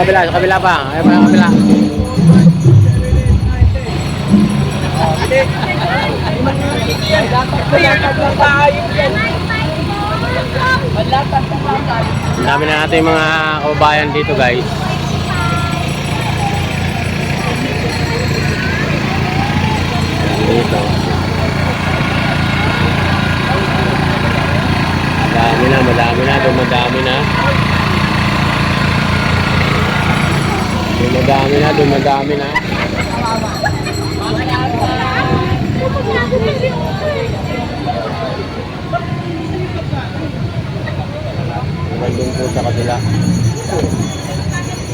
Sa kabila pa. Ayaw pa sa kabila. Ang dami na natin mga kababayan dito guys. Dito. Madami na, dumadami na. Dumadami na. Nandun po sa kabila.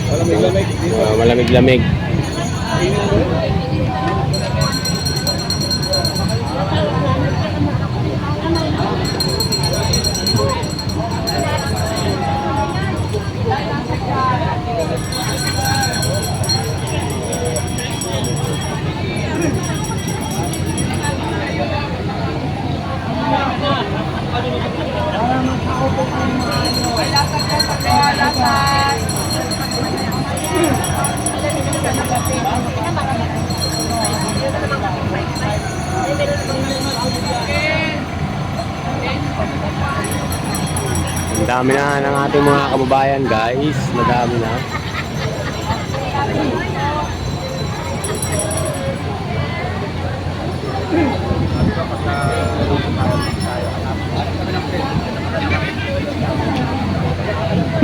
Malamig-lamig. Malamig-lamig. Ang dami na ng ating mga kababayan guys, madami na.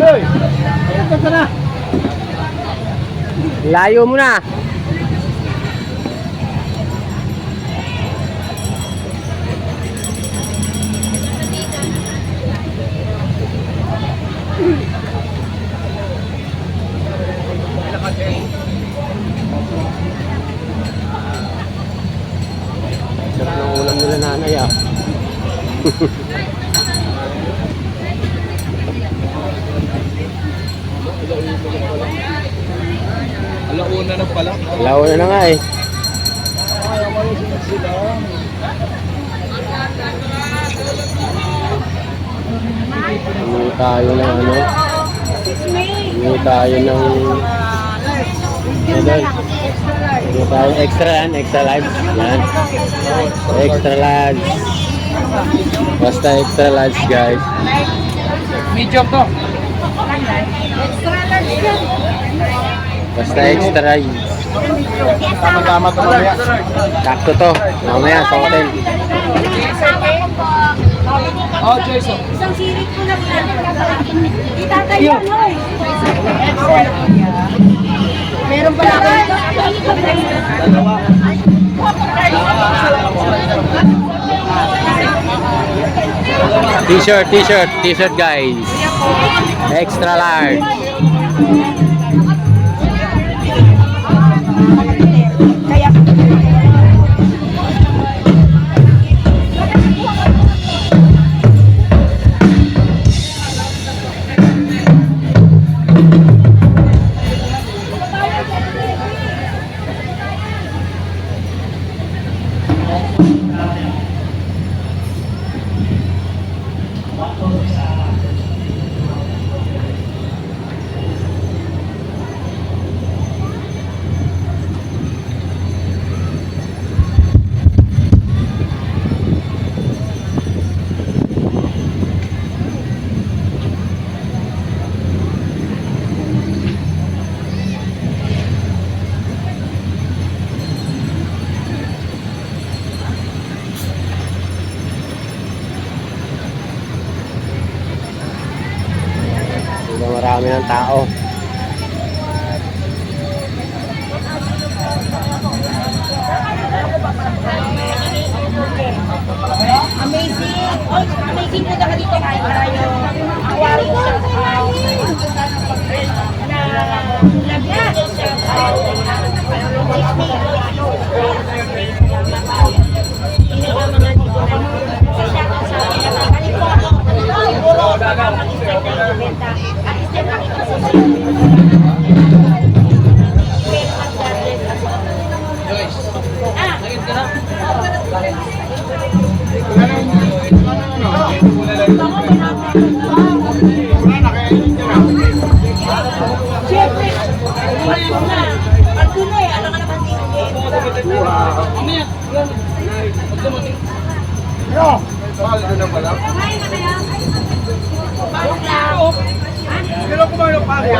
Hoy! Ayun na. Layo mo na. Sarap ng ulam nila nanay ah. Alauna na pala. Alauna na nga eh. Hindi tayo ng ano. Hindi tayo ng hindi tayo extra large. Yan. Extra large. Basta extra large guys. Medium to. Extra large yan. Basta extra large. Tama-tama to mamaya. Sakto to. Mamaya sa hotel. Oh, Jason. Isang sirit ko na hindi tatayo no eh. Meron pala ako ito. T-shirt guys. Extra large. Kaya Marami ng tao. amazing. Oh, amazing po na dito kayo. Aquarium siya. Na lagyan siya. Siyempre, Paldo na pala. Pero kumano pa rin.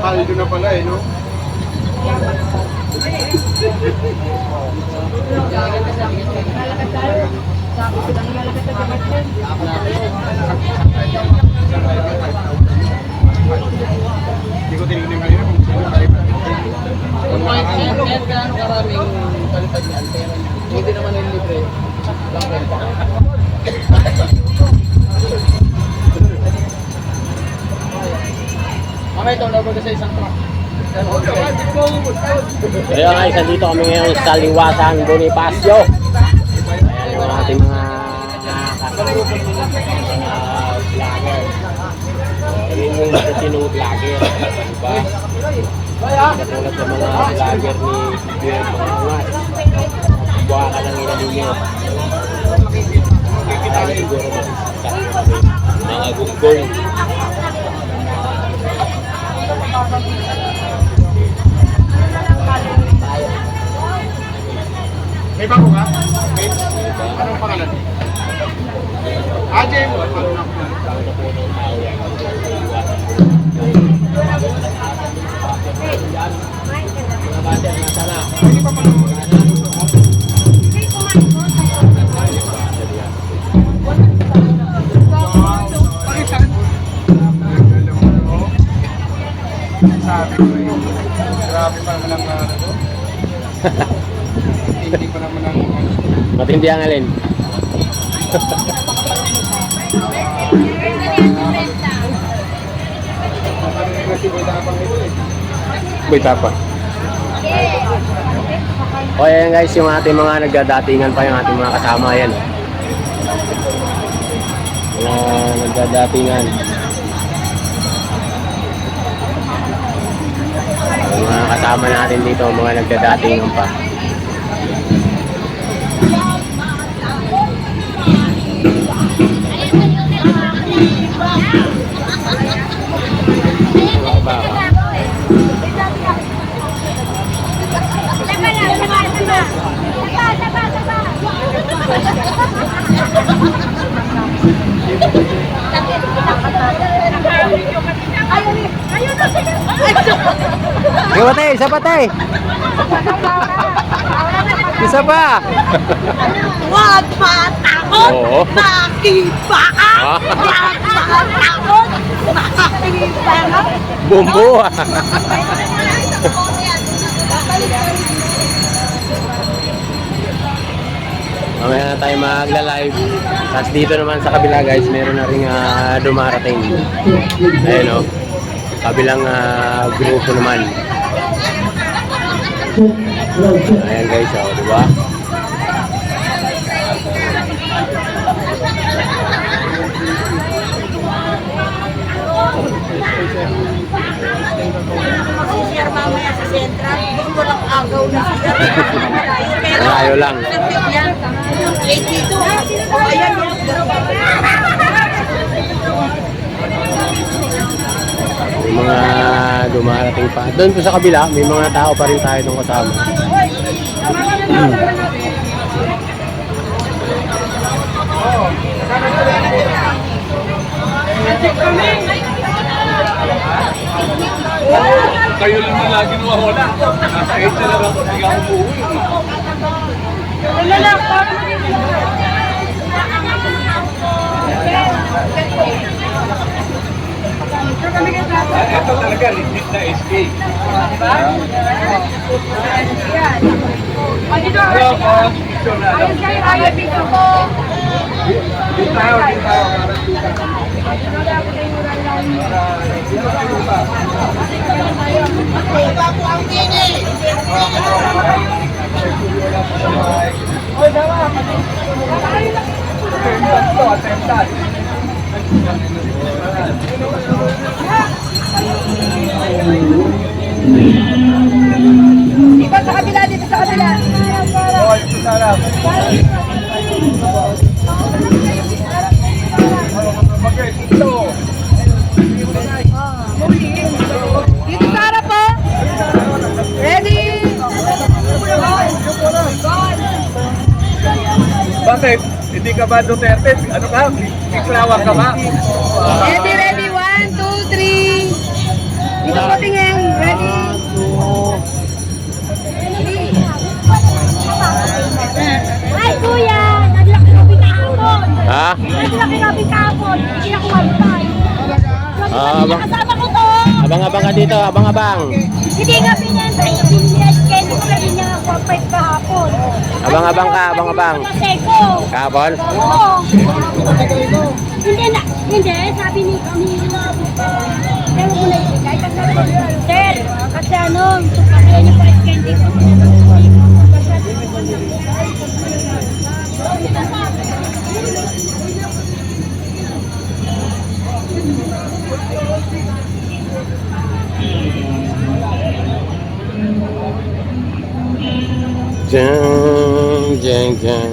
Paldo na pala eh, no? Hindi ko tinignan ngayon kung sino tayo. Kahit gaano karaming palitan yan, pero hindi naman yung libre. Lang renta. Mamaya ito, nabag sa isang truck. Kaya guys, nandito kami ngayon sa Liwasan Bonifacio. Ayan ang ating mga vlogger. Ayun yung matatinong vlogger. Diba? Katulad sa mga vlogger ni Pierre Mangas. Buha ka lang inalinyo. Kaya siguro masisikat mga gunggong. May bago ka? May? Anong pangalan? Ajay mo. Pakisan? Sabi ko eh. Grabe pa naman ang ano. Hindi pa naman ang Matindi ang alin. Boy tapa. O ayan guys, yung ating mga nagdadatingan pa yung ating mga kasama yan. Mga nagdadatingan. Yung mga kasama natin dito, mga nagdadatingan pa. Gawate, isa pa tay. Isa pa. Huwag matakot! Oo. Nakiba ka! Huwag matakot! Nakiba ka! Bumbu. Mamaya na tayo magla-live. Tapos dito naman sa kabila guys, meron na rin dumarating. Ayun o. Kabilang grupo naman. Ayan guys, o, diba? Mag-share mamaya sa Central. Gusto ko ng agaw na siya. Pero, Ayaw lang. yan. 82. Ayan yung May mga dumarating pa. Doon po sa kabila, may mga tao pa rin tayo doon kasama. kayo lang na lagi nawawala. Nasa 8 na lang ako sige ako buwi. Ito talaga legit na SK. Hello po. Picture na lang. Dito tayo. iba po ang kini. Iba sa kabila, dito sa kabila. Oh, ito sana. Ito. Dito sa harap po. Ready? Duterte, hindi ka ba Duterte? Ano ka? Iklawa ka ba? Ready, ready. 1, 2, 3. Dito po tingin. Ready. Ay, kuya! Naglaki namin kahapon. Ha? Naglaki namin kahapon. Hindi ako mabay. Kasama ko to. Abang-abang ka dito, abang-abang. Hindi nga pinenta yung binili. Candy ko rin niya 4-5 kahapon. Abang-abang ka, abang-abang. Maseko. Kapon? Oo. Hindi, sabi ni Ewan ko na yun, kahit ang sabi ko, sir, kasi ano, kaya niyo pa candy ko. Jang, jang, jang.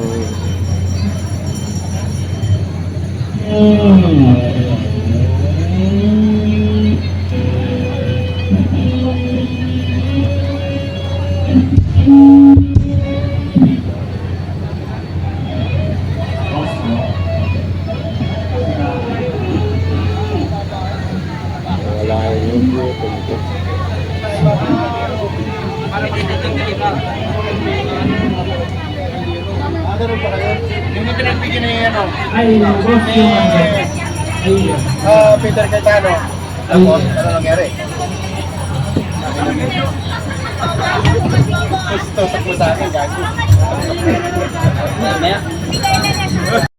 Wala yung YouTube ko. Yung pinagbigyan ni ano? Ay, boss yung ano. Ay, Peter Cayetano. Tapos, ano nangyari? Gusto sa sa akin, gago.